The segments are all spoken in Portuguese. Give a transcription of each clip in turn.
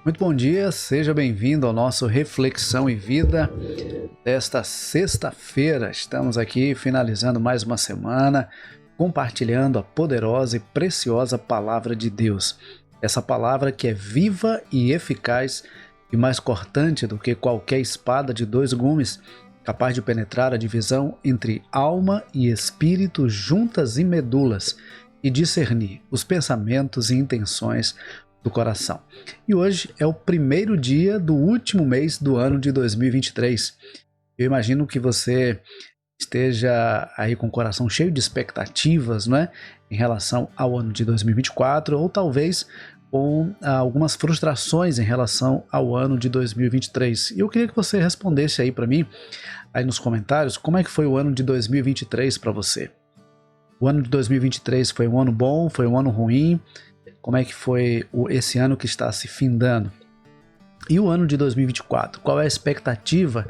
Muito bom dia, seja bem-vindo ao nosso Reflexão e Vida desta sexta-feira. Estamos aqui finalizando mais uma semana, compartilhando a poderosa e preciosa Palavra de Deus. Essa palavra que é viva e eficaz e mais cortante do que qualquer espada de dois gumes, capaz de penetrar a divisão entre alma e espírito, juntas e medulas, e discernir os pensamentos e intenções do coração. E hoje é o primeiro dia do último mês do ano de 2023. Eu imagino que você esteja aí com o coração cheio de expectativas, não é? Em relação ao ano de 2024, ou talvez com algumas frustrações em relação ao ano de 2023. E eu queria que você respondesse aí para mim, aí nos comentários, como é que foi o ano de 2023 para você? O ano de 2023 foi um ano bom, foi um ano ruim? Como é que foi esse ano que está se findando? E o ano de 2024? Qual é a expectativa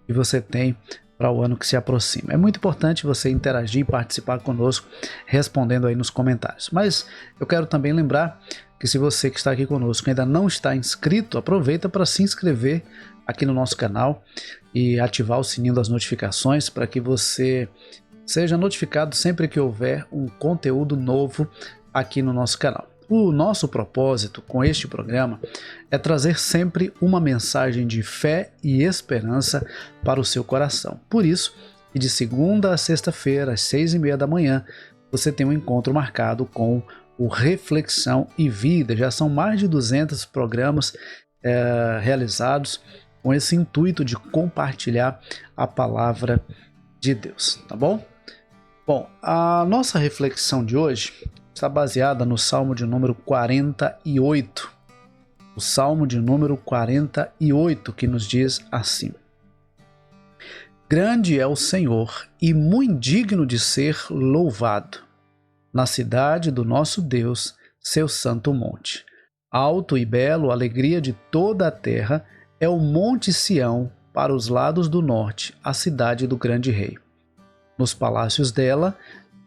que você tem para o ano que se aproxima? É muito importante você interagir e participar conosco, respondendo aí nos comentários. Mas eu quero também lembrar que se você que está aqui conosco ainda não está inscrito, aproveita para se inscrever aqui no nosso canal e ativar o sininho das notificações para que você seja notificado sempre que houver um conteúdo novo aqui no nosso canal. O nosso propósito com este programa é trazer sempre uma mensagem de fé e esperança para o seu coração. Por isso, de segunda a sexta-feira, às 6h30 da manhã, você tem um encontro marcado com o Reflexão e Vida. Já são mais de 200 programas realizados com esse intuito de compartilhar a palavra de Deus, tá bom? Bom, a nossa reflexão de hoje está baseada no Salmo de número 48. O Salmo de número 48, que nos diz assim: Grande é o Senhor e muito digno de ser louvado, na cidade do nosso Deus, seu santo monte. Alto e belo, alegria de toda a terra, é o monte Sião, para os lados do norte, a cidade do grande rei. Nos palácios dela,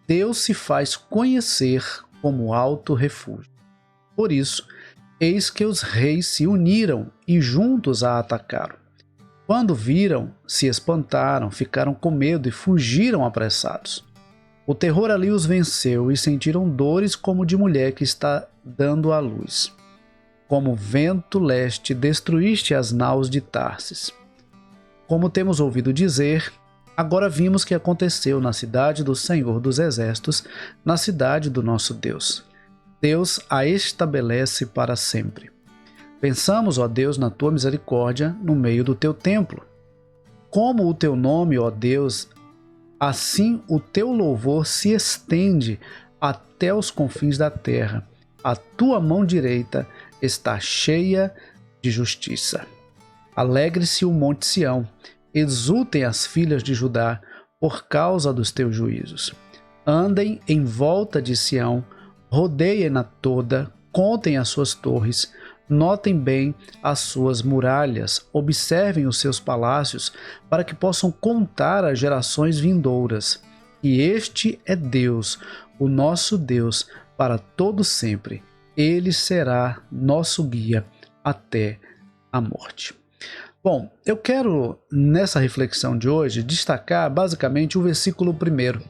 Deus se faz conhecer como alto refúgio. Por isso, eis que os reis se uniram e juntos a atacaram. Quando viram, se espantaram, ficaram com medo e fugiram apressados. O terror ali os venceu e sentiram dores como de mulher que está dando à luz. Como vento leste, destruíste as naus de Tarsis. Como temos ouvido dizer, agora vimos que aconteceu na cidade do Senhor dos Exércitos, na cidade do nosso Deus. Deus a estabelece para sempre. Pensamos, ó Deus, na tua misericórdia no meio do teu templo. Como o teu nome, ó Deus, assim o teu louvor se estende até os confins da terra. A tua mão direita está cheia de justiça. Alegre-se o monte Sião. Exultem as filhas de Judá por causa dos teus juízos. Andem em volta de Sião, rodeiem-na toda, contem as suas torres, notem bem as suas muralhas, observem os seus palácios, para que possam contar as gerações vindouras. E este é Deus, o nosso Deus, para todo sempre. Ele será nosso guia até a morte. Bom, eu quero, nessa reflexão de hoje, destacar basicamente o versículo 1.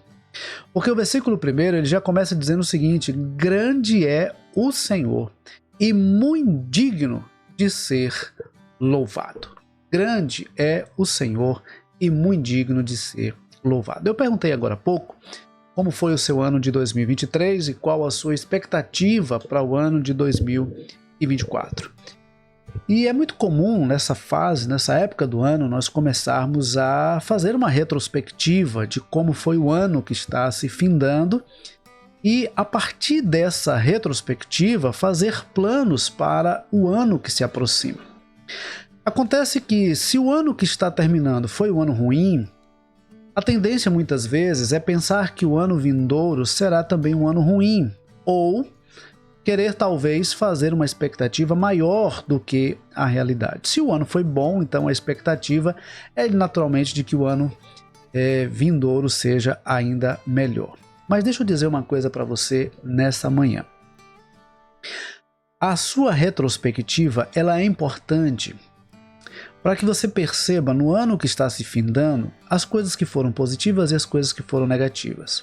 Porque o versículo 1 ele já começa dizendo o seguinte: grande é o Senhor e muito digno de ser louvado. Grande é o Senhor e muito digno de ser louvado. Eu perguntei agora há pouco como foi o seu ano de 2023 e qual a sua expectativa para o ano de 2024. E é muito comum nessa fase, nessa época do ano, nós começarmos a fazer uma retrospectiva de como foi o ano que está se findando e, a partir dessa retrospectiva, fazer planos para o ano que se aproxima. Acontece que, se o ano que está terminando foi um ano ruim, a tendência muitas vezes é pensar que o ano vindouro será também um ano ruim, ou querer talvez fazer uma expectativa maior do que a realidade. Se o ano foi bom, então a expectativa é naturalmente de que o ano vindouro seja ainda melhor. Mas deixa eu dizer uma coisa para você nessa manhã. A sua retrospectiva, ela é importante para que você perceba no ano que está se findando as coisas que foram positivas e as coisas que foram negativas.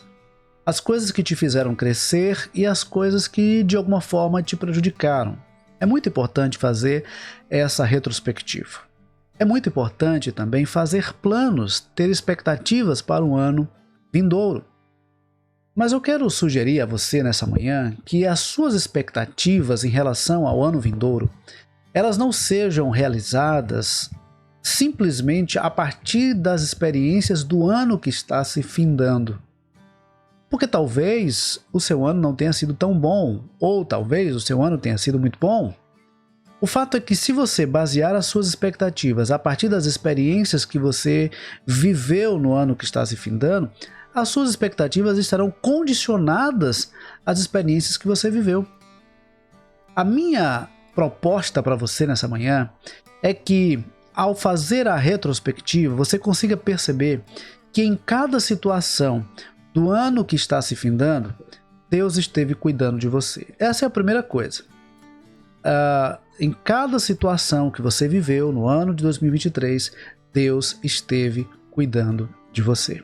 As coisas que te fizeram crescer e as coisas que de alguma forma te prejudicaram. É muito importante fazer essa retrospectiva. É muito importante também fazer planos, ter expectativas para o ano vindouro. Mas eu quero sugerir a você nessa manhã que as suas expectativas em relação ao ano vindouro, elas não sejam realizadas simplesmente a partir das experiências do ano que está se findando. Porque talvez o seu ano não tenha sido tão bom, ou talvez o seu ano tenha sido muito bom. O fato é que se você basear as suas expectativas a partir das experiências que você viveu no ano que está se findando, as suas expectativas estarão condicionadas às experiências que você viveu. A minha proposta para você nessa manhã é que, ao fazer a retrospectiva, você consiga perceber que em cada situação do ano que está se findando, Deus esteve cuidando de você. Essa é a primeira coisa. Em cada situação que você viveu no ano de 2023, Deus esteve cuidando de você.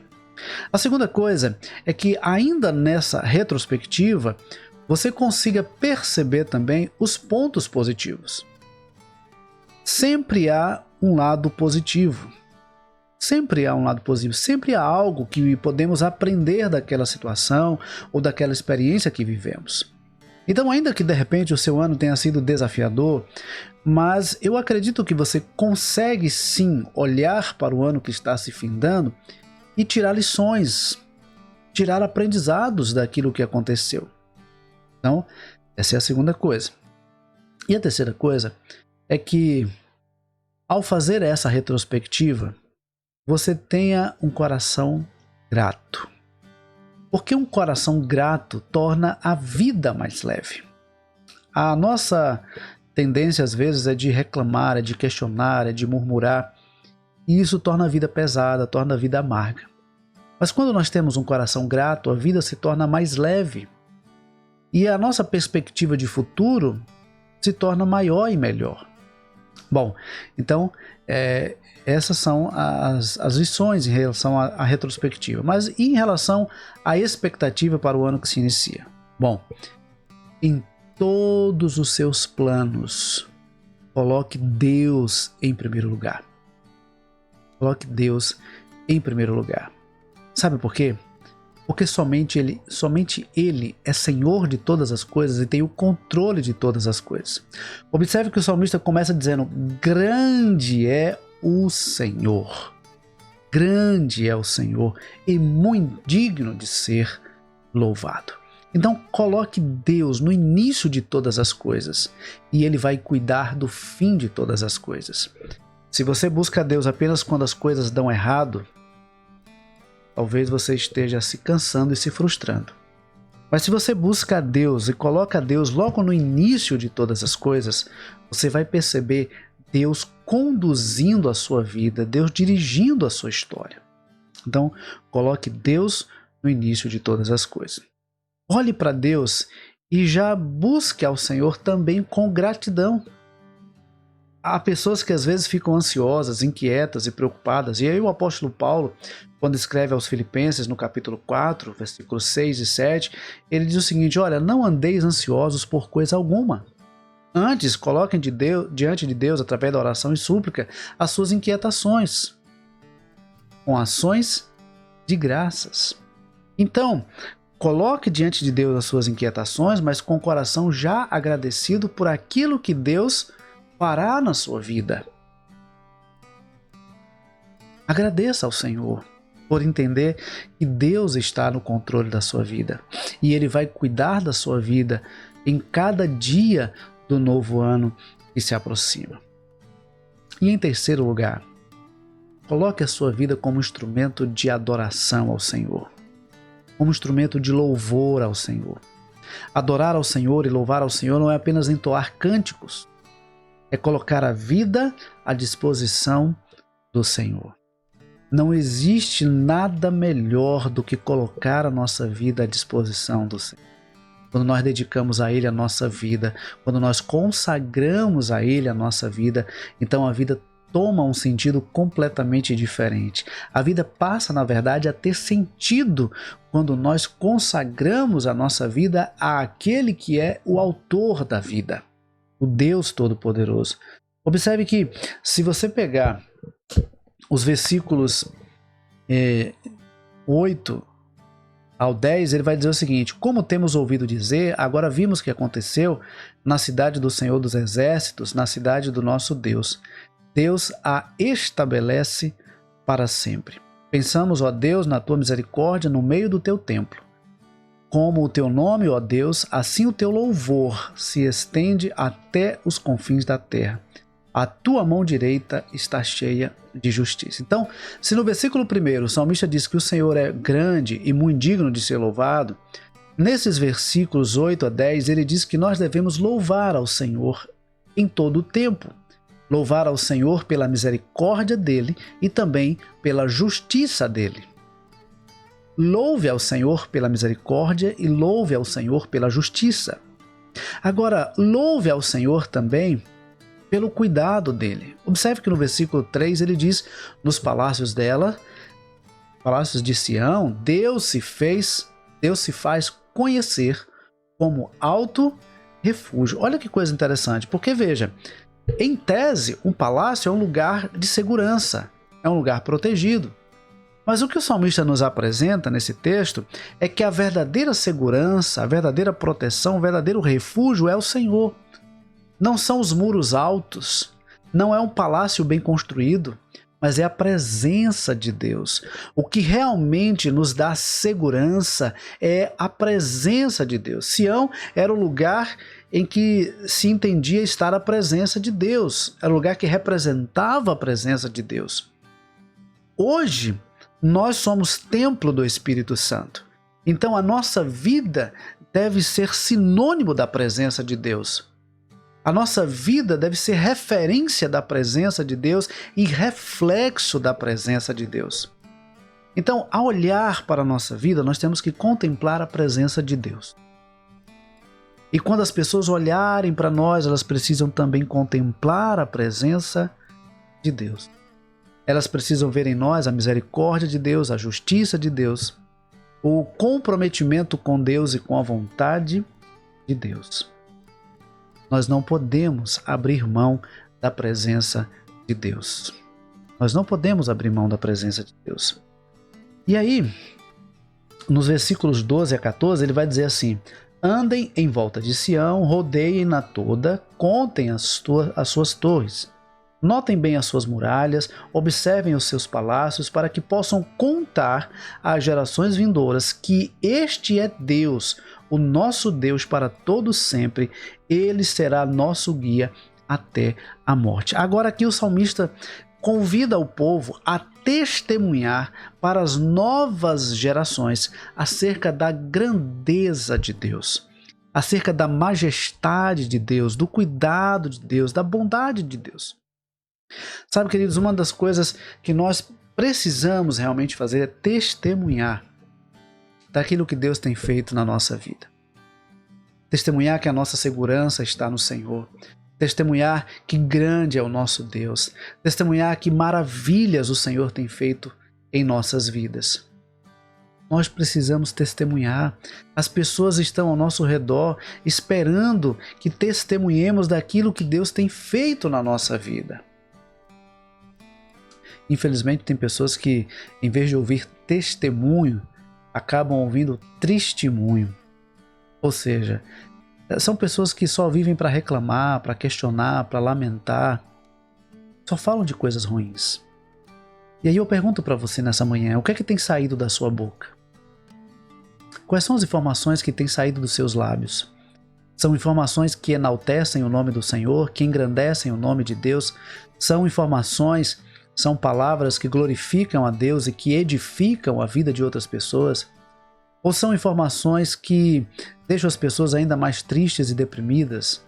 A segunda coisa é que, ainda nessa retrospectiva, você consiga perceber também os pontos positivos. Sempre há um lado positivo. Sempre há um lado positivo. Sempre há algo que podemos aprender daquela situação ou daquela experiência que vivemos. Então, ainda que de repente o seu ano tenha sido desafiador, mas eu acredito que você consegue sim olhar para o ano que está se findando e tirar lições, tirar aprendizados daquilo que aconteceu. Então, essa é a segunda coisa. E a terceira coisa é que, ao fazer essa retrospectiva, você tenha um coração grato. Porque um coração grato torna a vida mais leve. A nossa tendência às vezes é de reclamar, é de questionar, é de murmurar. E isso torna a vida pesada, torna a vida amarga. Mas quando nós temos um coração grato, a vida se torna mais leve. E a nossa perspectiva de futuro se torna maior e melhor. Bom, então essas são as lições em relação à retrospectiva. Mas e em relação à expectativa para o ano que se inicia? Bom, em todos os seus planos, coloque Deus em primeiro lugar. Coloque Deus em primeiro lugar. Sabe por quê? Porque somente Ele é Senhor de todas as coisas e tem o controle de todas as coisas. Observe que o salmista começa dizendo: grande é o Senhor. Grande é o Senhor e muito digno de ser louvado. Então coloque Deus no início de todas as coisas e Ele vai cuidar do fim de todas as coisas. Se você busca Deus apenas quando as coisas dão errado, talvez você esteja se cansando e se frustrando. Mas se você busca a Deus e coloca Deus logo no início de todas as coisas, você vai perceber Deus conduzindo a sua vida, Deus dirigindo a sua história. Então, coloque Deus no início de todas as coisas. Olhe para Deus e já busque ao Senhor também com gratidão. Há pessoas que às vezes ficam ansiosas, inquietas e preocupadas. E aí o apóstolo Paulo, quando escreve aos Filipenses no capítulo 4, versículos 6 e 7, ele diz o seguinte: olha, não andeis ansiosos por coisa alguma. Antes, coloquem diante de Deus, através da oração e súplica, as suas inquietações, com ações de graças. Então, coloque diante de Deus as suas inquietações, mas com o coração já agradecido por aquilo que Deus fará na sua vida. Agradeça ao Senhor por entender que Deus está no controle da sua vida e Ele vai cuidar da sua vida em cada dia do novo ano que se aproxima. E em terceiro lugar, coloque a sua vida como instrumento de adoração ao Senhor, como instrumento de louvor ao Senhor. Adorar ao Senhor e louvar ao Senhor não é apenas entoar cânticos, é colocar a vida à disposição do Senhor. Não existe nada melhor do que colocar a nossa vida à disposição do Senhor. quando nós dedicamos a Ele a nossa vida, quando nós consagramos a Ele a nossa vida, então a vida toma um sentido completamente diferente. A vida passa, na verdade, a ter sentido quando nós consagramos a nossa vida àquele que é o autor da vida, o Deus Todo-Poderoso. Observe que, se você pegar os versículos 8 ao 10, ele vai dizer o seguinte: como temos ouvido dizer, agora vimos que aconteceu na cidade do Senhor dos Exércitos, na cidade do nosso Deus. Deus a estabelece para sempre. Pensamos, ó Deus, na tua misericórdia no meio do teu templo. Como o teu nome, ó Deus, assim o teu louvor se estende até os confins da terra. A tua mão direita está cheia de justiça. Então, se no versículo 1 o salmista diz que o Senhor é grande e muito digno de ser louvado, nesses versículos 8 a 10 ele diz que nós devemos louvar ao Senhor em todo o tempo. Louvar ao Senhor pela misericórdia dele e também pela justiça dele. Louve ao Senhor pela misericórdia e louve ao Senhor pela justiça. Agora, louve ao Senhor também pelo cuidado dele. Observe que no versículo 3 ele diz: nos palácios dela, palácios de Sião, Deus se faz conhecer como alto refúgio. Olha que coisa interessante, porque veja, em tese, um palácio é um lugar de segurança, é um lugar protegido. Mas o que o salmista nos apresenta nesse texto é que a verdadeira segurança, a verdadeira proteção, o verdadeiro refúgio é o Senhor. Não são os muros altos, não é um palácio bem construído, mas é a presença de Deus. O que realmente nos dá segurança é a presença de Deus. Sião era o lugar em que se entendia estar a presença de Deus, era o lugar que representava a presença de Deus. Hoje, nós somos templo do Espírito Santo. Então, a nossa vida deve ser sinônimo da presença de Deus. A nossa vida deve ser referência da presença de Deus e reflexo da presença de Deus. Então, ao olhar para a nossa vida, nós temos que contemplar a presença de Deus. E quando as pessoas olharem para nós, elas precisam também contemplar a presença de Deus. Elas precisam ver em nós a misericórdia de Deus, a justiça de Deus, o comprometimento com Deus e com a vontade de Deus. Nós não podemos abrir mão da presença de Deus. Nós não podemos abrir mão da presença de Deus. E aí, nos versículos 12 a 14, ele vai dizer assim: andem em volta de Sião, rodeiem-na toda, contem as suas torres. Notem bem as suas muralhas, observem os seus palácios, para que possam contar às gerações vindouras que este é Deus, o nosso Deus para todos sempre. Ele será nosso guia até a morte. Agora aqui o salmista convida o povo a testemunhar para as novas gerações acerca da grandeza de Deus, acerca da majestade de Deus, do cuidado de Deus, da bondade de Deus. Sabe, queridos, uma das coisas que nós precisamos realmente fazer é testemunhar daquilo que Deus tem feito na nossa vida. Testemunhar que a nossa segurança está no Senhor. Testemunhar que grande é o nosso Deus. Testemunhar que maravilhas o Senhor tem feito em nossas vidas. Nós precisamos testemunhar. As pessoas estão ao nosso redor esperando que testemunhemos daquilo que Deus tem feito na nossa vida. Infelizmente, tem pessoas que, em vez de ouvir testemunho, acabam ouvindo testemunho. Ou seja, são pessoas que só vivem para reclamar, para questionar, para lamentar. Só falam de coisas ruins. E aí eu pergunto para você nessa manhã, o que é que tem saído da sua boca? Quais são as informações que têm saído dos seus lábios? São informações que enaltecem o nome do Senhor, que engrandecem o nome de Deus? São informações, são palavras que glorificam a Deus e que edificam a vida de outras pessoas? Ou são informações que deixam as pessoas ainda mais tristes e deprimidas?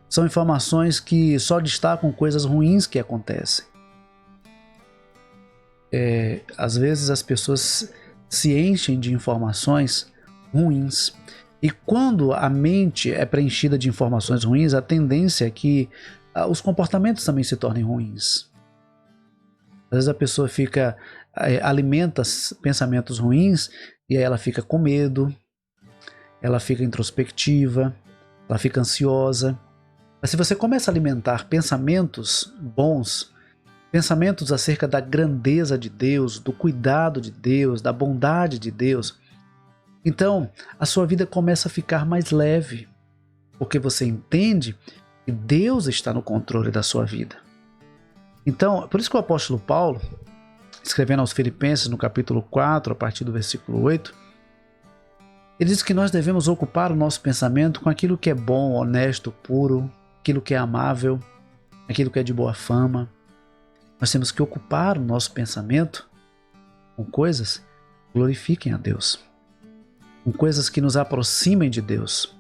São informações que só destacam coisas ruins que acontecem? Às vezes as pessoas se enchem de informações ruins E quando a mente é preenchida de informações ruins, a tendência é que os comportamentos também se tornem ruins. Às vezes a pessoa alimenta pensamentos ruins e aí ela fica com medo, ela fica introspectiva, ela fica ansiosa. Mas se você começa a alimentar pensamentos bons, pensamentos acerca da grandeza de Deus, do cuidado de Deus, da bondade de Deus, então a sua vida começa a ficar mais leve, porque você entende que Deus está no controle da sua vida. Então, por isso que o apóstolo Paulo, escrevendo aos Filipenses no capítulo 4, a partir do versículo 8, ele diz que nós devemos ocupar o nosso pensamento com aquilo que é bom, honesto, puro, aquilo que é amável, aquilo que é de boa fama. Nós temos que ocupar o nosso pensamento com coisas que glorifiquem a Deus, com coisas que nos aproximem de Deus,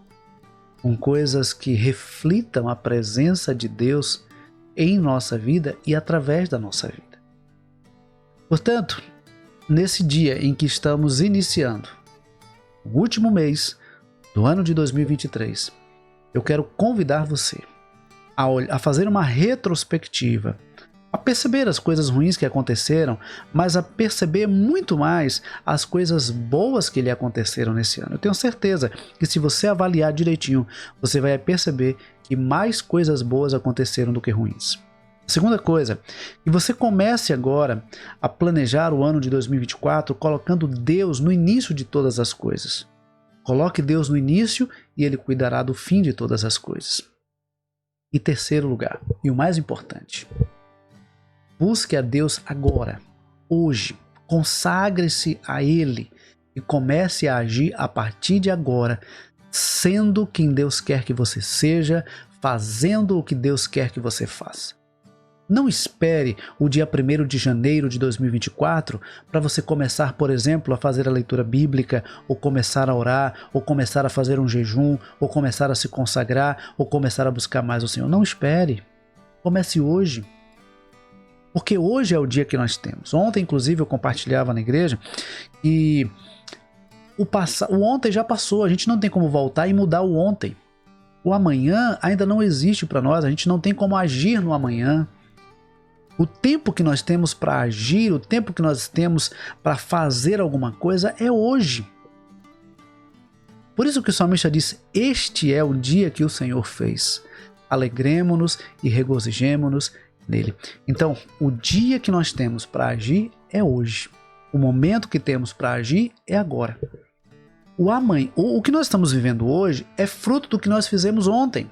com coisas que reflitam a presença de Deus em nossa vida e através da nossa vida. Portanto, nesse dia em que estamos iniciando o último mês do ano de 2023, eu quero convidar você a fazer uma retrospectiva, a perceber as coisas ruins que aconteceram, mas a perceber muito mais as coisas boas que lhe aconteceram nesse ano. Eu tenho certeza que se você avaliar direitinho, você vai perceber que mais coisas boas aconteceram do que ruins. A segunda coisa, que você comece agora a planejar o ano de 2024 colocando Deus no início de todas as coisas. Coloque Deus no início e Ele cuidará do fim de todas as coisas. E terceiro lugar, e o mais importante, busque a Deus agora, hoje. Consagre-se a Ele e comece a agir a partir de agora, sendo quem Deus quer que você seja, fazendo o que Deus quer que você faça. Não espere o dia 1º de janeiro de 2024 para você começar, por exemplo, a fazer a leitura bíblica, ou começar a orar, ou começar a fazer um jejum, ou começar a se consagrar, ou começar a buscar mais o Senhor. Não espere. Comece hoje. Porque hoje é o dia que nós temos. Ontem, inclusive, eu compartilhava na igreja que o ontem já passou. A gente não tem como voltar e mudar o ontem. O amanhã ainda não existe para nós. A gente não tem como agir no amanhã. O tempo que nós temos para agir, o tempo que nós temos para fazer alguma coisa é hoje. Por isso que o salmista diz: este é o dia que o Senhor fez. Alegremo-nos e regozijemo-nos nele. Então, o dia que nós temos para agir é hoje. O momento que temos para agir é agora. O que nós estamos vivendo hoje é fruto do que nós fizemos ontem.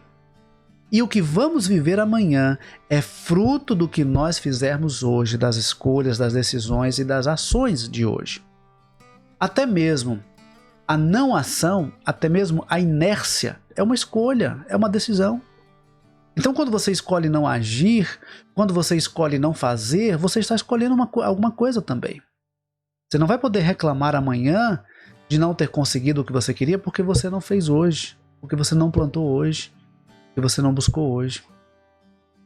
E o que vamos viver amanhã é fruto do que nós fizermos hoje, das escolhas, das decisões e das ações de hoje. Até mesmo a não ação, até mesmo a inércia é uma escolha, é uma decisão. Então, quando você escolhe não agir, quando você escolhe não fazer, você está escolhendo alguma coisa também. Você não vai poder reclamar amanhã de não ter conseguido o que você queria porque você não fez hoje, porque você não plantou hoje, que você não buscou hoje.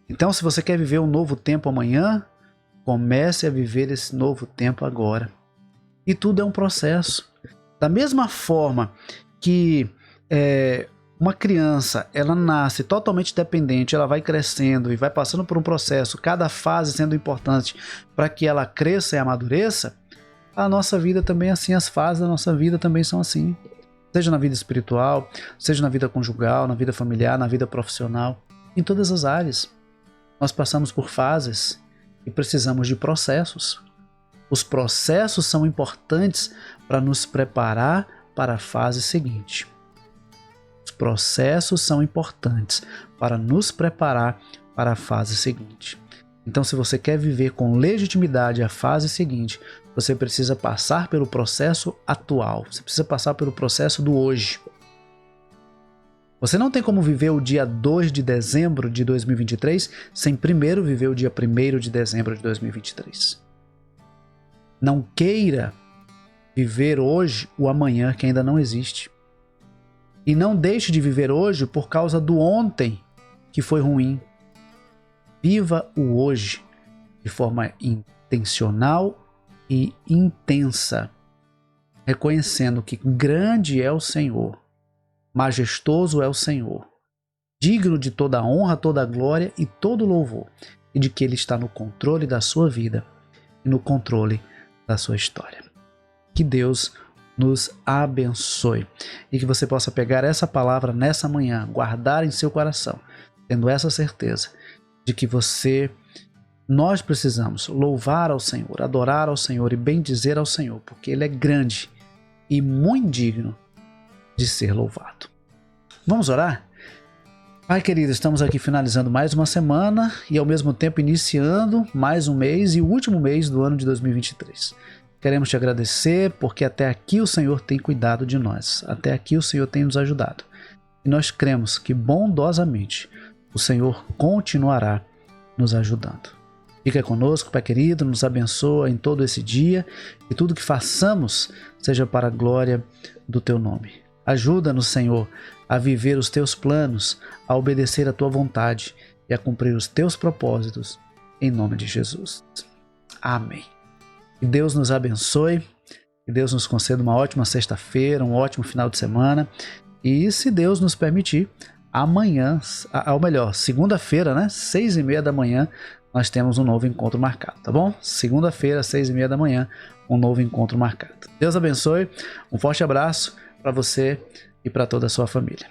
Então, se você quer viver um novo tempo amanhã, comece a viver esse novo tempo agora. E tudo é um processo. Da mesma forma que uma criança, ela nasce totalmente dependente, ela vai crescendo e vai passando por um processo, cada fase sendo importante para que ela cresça e amadureça, a nossa vida também é assim, as fases da nossa vida também são assim. Seja na vida espiritual, seja na vida conjugal, na vida familiar, na vida profissional, em todas as áreas. Nós passamos por fases e precisamos de processos. Os processos são importantes para nos preparar para a fase seguinte. Os processos são importantes para nos preparar para a fase seguinte. Então, se você quer viver com legitimidade a fase seguinte, você precisa passar pelo processo atual. Você precisa passar pelo processo do hoje. Você não tem como viver o dia 2 de dezembro de 2023 sem primeiro viver o dia 1º de dezembro de 2023. Não queira viver hoje o amanhã que ainda não existe. E não deixe de viver hoje por causa do ontem que foi ruim. Viva o hoje de forma intencional e intensa, reconhecendo que grande é o Senhor Majestoso é o Senhor, digno de toda a honra, toda a glória e todo o louvor, e de que Ele está no controle da sua vida e no controle da sua história. Que Deus nos abençoe e que você possa pegar essa palavra nessa manhã, guardar em seu coração, tendo essa certeza de que nós precisamos louvar ao Senhor, adorar ao Senhor e bendizer ao Senhor, porque Ele é grande e muito digno de ser louvado. Vamos orar? Pai querido, estamos aqui finalizando mais uma semana e ao mesmo tempo iniciando mais um mês e o último mês do ano de 2023. Queremos te agradecer porque até aqui o Senhor tem cuidado de nós, até aqui o Senhor tem nos ajudado. E nós cremos que bondosamente o Senhor continuará nos ajudando. Fica conosco, Pai querido, nos abençoa em todo esse dia e tudo que façamos seja para a glória do Teu nome. Ajuda-nos, Senhor, a viver os Teus planos, a obedecer a Tua vontade e a cumprir os Teus propósitos, em nome de Jesus. Amém. Que Deus nos abençoe, que Deus nos conceda uma ótima sexta-feira, um ótimo final de semana e, se Deus nos permitir, amanhã, ou melhor, segunda-feira, 6h30 da manhã, nós temos um novo encontro marcado, tá bom? Segunda-feira, 6h30 da manhã, um novo encontro marcado. Deus abençoe, um forte abraço para você e para toda a sua família.